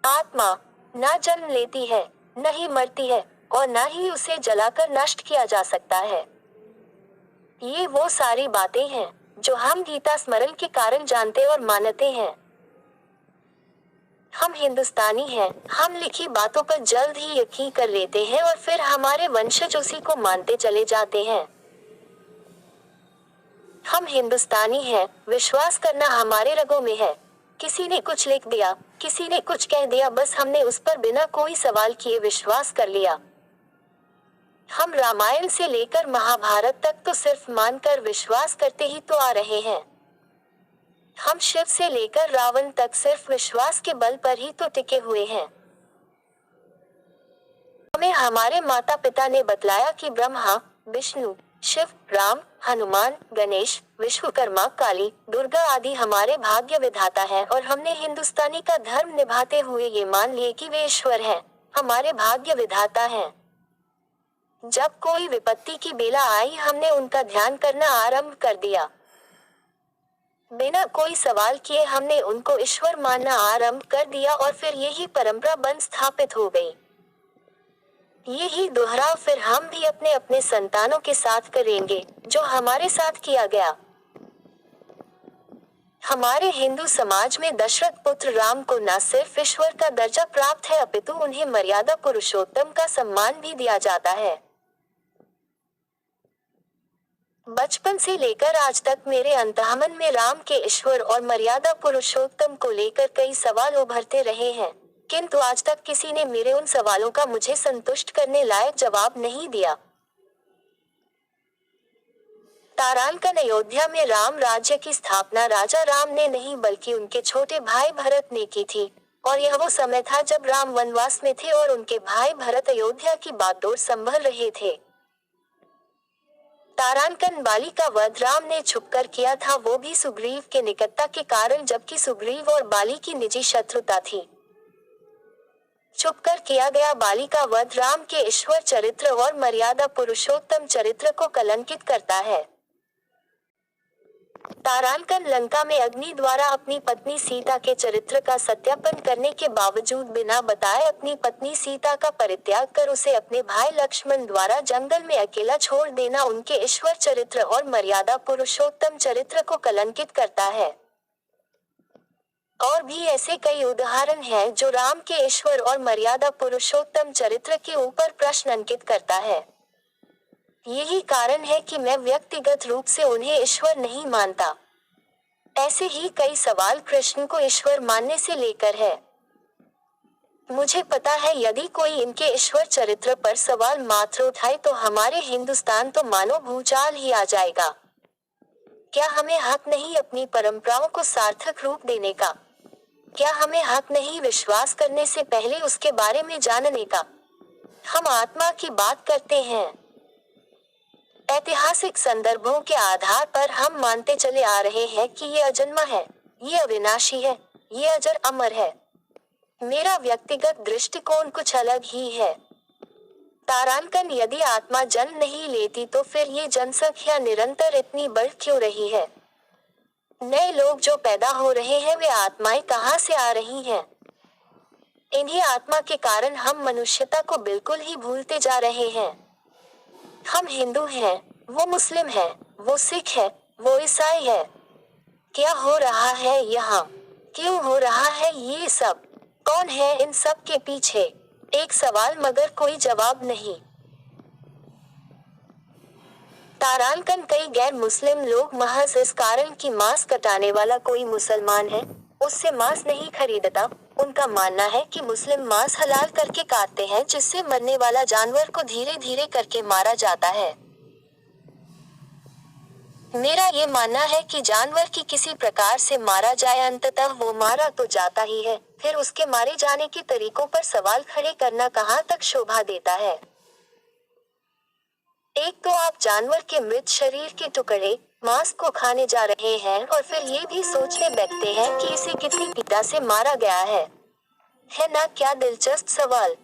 आत्मा न जन्म लेती है, न ही मरती है, और न ही उसे जलाकर नष्ट किया जा सकता है। ये वो सारी बातें हैं जो हम गीता स्मरण के कारण जानते और मानते हैं। हम हिंदुस्तानी हैं, हम लिखी बातों पर जल्द ही यकीन कर लेते हैं और फिर हमारे वंशज उसी को मानते चले जाते हैं। हम हिंदुस्तानी हैं, विश्वास करना हमारे रगों में है। किसी ने कुछ लिख दिया, किसी ने कुछ कह दिया, बस हमने उस पर बिना कोई सवाल किए विश्वास कर लिया। हम रामायण से लेकर महाभारत तक तो सिर्फ मानकर विश्वास करते ही तो आ रहे हैं। हम शिव से लेकर रावण तक सिर्फ विश्वास के बल पर ही तो टिके हुए हैं। हमें हमारे माता पिता ने बतलाया कि ब्रह्मा, विष्णु, शिव, राम, हनुमान, गणेश, विश्वकर्मा, काली, दुर्गा आदि हमारे भाग्य विधाता हैं और हमने हिंदुस्तानी का धर्म निभाते हुए ये मान लिए कि वे ईश्वर हैं, हमारे भाग्य विधाता हैं। जब कोई विपत्ति की बेला आई, हमने उनका ध्यान करना आरंभ कर दिया। बिना कोई सवाल किए हमने उनको ईश्वर मानना आरंभ कर दिया और फिर यही परंपरा बन स्थापित हो गई। यही दोहराव फिर हम भी अपने अपने संतानों के साथ करेंगे, जो हमारे साथ किया गया। हमारे हिंदू समाज में दशरथ पुत्र राम को न सिर्फ ईश्वर का दर्जा प्राप्त है, अपितु उन्हें मर्यादा पुरुषोत्तम का सम्मान भी दिया जाता है। बचपन से लेकर आज तक मेरे अंतःमन में राम के ईश्वर और मर्यादा पुरुषोत्तम को लेकर कई सवाल उभरते रहे हैं, किंतु आज तक किसी ने मेरे उन सवालों का मुझे संतुष्ट करने लायक जवाब नहीं दिया। तारांकन अयोध्या में राम राज्य की स्थापना राजा राम ने नहीं बल्कि उनके छोटे भाई भरत ने की थी, और यह वो समय था जब राम वनवास में थे और उनके भाई भरत अयोध्या की बागडोर संभाल रहे थे। तारांकन बाली का वध राम ने छुपकर किया था, वो भी सुग्रीव के निकटता के कारण, जबकि सुग्रीव और बाली की निजी शत्रुता थी। छुपकर किया गया बाली का वध राम के ईश्वर चरित्र और मर्यादा पुरुषोत्तम चरित्र को कलंकित करता है। तारांकन लंका में अग्नि द्वारा अपनी पत्नी सीता के चरित्र का सत्यापन करने के बावजूद बिना बताए अपनी पत्नी सीता का परित्याग कर उसे अपने भाई लक्ष्मण द्वारा जंगल में अकेला छोड़ देना उनके ईश्वर चरित्र और मर्यादा पुरुषोत्तम चरित्र को कलंकित करता है। और भी ऐसे कई उदाहरण हैं जो राम के ईश्वर और मर्यादा पुरुषोत्तम चरित्र के ऊपर प्रश्न अंकित करता है। यही कारण है कि मैं व्यक्तिगत रूप से उन्हें ईश्वर नहीं मानता। ऐसे ही कई सवाल कृष्ण को ईश्वर मानने से लेकर है। मुझे पता है यदि कोई इनके ईश्वर चरित्र पर सवाल मात्र उठाए तो हमारे हिंदुस्तान तो मानो भूचाल ही आ जाएगा। क्या हमें हक नहीं अपनी परंपराओं को सार्थक रूप देने का? क्या हमें हक नहीं विश्वास करने से पहले उसके बारे में जानने का? हम आत्मा की बात करते हैं। ऐतिहासिक संदर्भों के आधार पर हम मानते चले आ रहे हैं कि ये अजन्मा है, ये अविनाशी है, ये अजर अमर है। मेरा व्यक्तिगत दृष्टिकोण कुछ अलग ही है। तारांकन यदि आत्मा जन्म नहीं लेती तो फिर ये जनसंख्या निरंतर इतनी बढ़ क्यों रही है? नए लोग जो पैदा हो रहे हैं वे आत्माएं कहाँ से आ रही हैं? इन्हीं आत्मा के कारण हम मनुष्यता को बिल्कुल ही भूलते जा रहे हैं। हम हिंदू हैं, वो मुस्लिम है, वो सिख है, वो ईसाई है। क्या हो रहा है यहाँ? क्यों हो रहा है ये सब? कौन है इन सब के पीछे? एक सवाल मगर कोई जवाब नहीं। तारांकन कई गैर मुस्लिम लोग महज इस कारण कि मांस कटाने वाला कोई मुसलमान है, उससे मांस नहीं खरीदता। उनका मानना है कि मुस्लिम मांस हलाल करके काटते हैं, जिससे मरने वाला जानवर को धीरे धीरे करके मारा जाता है। मेरा ये मानना है कि जानवर की किसी प्रकार से मारा जाए, अंततः वो मारा तो जाता ही है, फिर उसके मारे जाने के तरीकों पर सवाल खड़े करना कहाँ तक शोभा देता है? एक तो आप जानवर के मृत शरीर के टुकड़े, मांस को खाने जा रहे हैं और फिर ये भी सोचने बैठते हैं कि इसे कितनी पीड़ा से मारा गया है ना? क्या दिलचस्प सवाल।